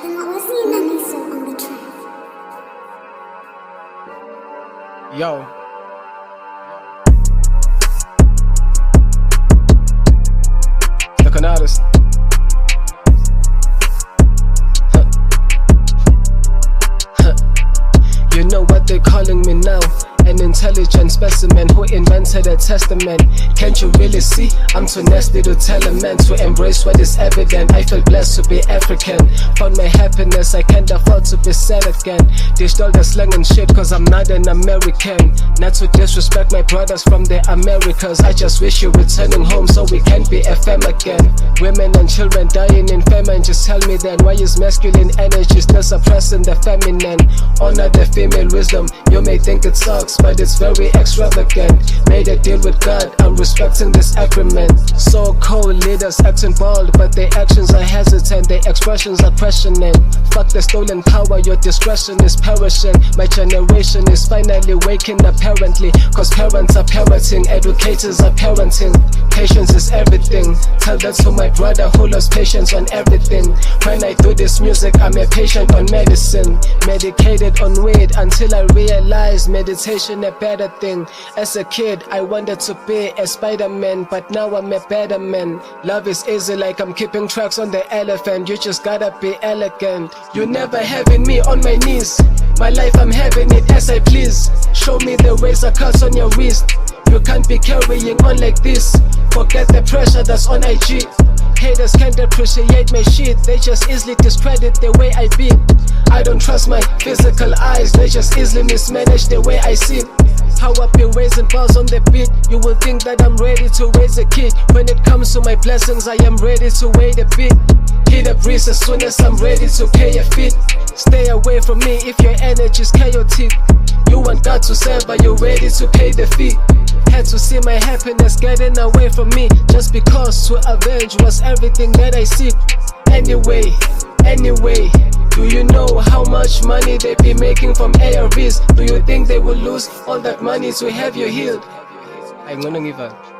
then what was the Naniso on the track? Yo. Like an artist. You know what they're calling me now? An intelligent specimen who invented a testament. Can't you really see? I'm too nasty to tell a man to embrace what is evident. I feel blessed to be African. Found my happiness, I can't afford to be sad again. Dished all the slang and shit cause I'm not an American. Not to disrespect my brothers from the Americas. I just wish you returning home so we can be FM again. Women and children dying in famine. Just tell me then, why is masculine energy still suppressing the feminine? Honor the female wisdom. You may think it sucks, but it's very extravagant. Made a deal with God, I'm respecting this agreement. So-called leaders acting bold, but their actions are hesitant, their expressions are questioning. Fuck the stolen power, your discretion is perishing. My generation is finally waking apparently, cause parents are parenting, educators are parenting. Patience is everything. Tell that to my brother who lost patience on everything. When I do this music, I'm a patient on medicine, medicated on weed until I realize meditation a better thing. As a kid, I wanted to be a Spider-Man, but now I'm a better man. Love is easy like I'm keeping tracks on the elephant. You just gotta be elegant. You never having me on my knees. My life, I'm having it as I please. Show me the razor cuts on your wrist. You can't be carrying on like this. Forget the pressure that's on IG. Haters can't appreciate my shit. They just easily discredit the way I be. I don't trust my physical eyes. They just easily mismanage the way I see. How I be raising balls on the beat. You will think that I'm ready to raise a kid. When it comes to my blessings, I am ready to wait a bit. Hit a breeze as soon as I'm ready to pay a fee. Stay away from me if your energy's chaotic. You want God to save, but you're ready to pay the fee. Had to see my happiness getting away from me, just because to avenge was everything that I seek. Anyway, do you know how much money they be making from ARVs? Do you think they will lose all that money to have you healed? I'm gonna give up.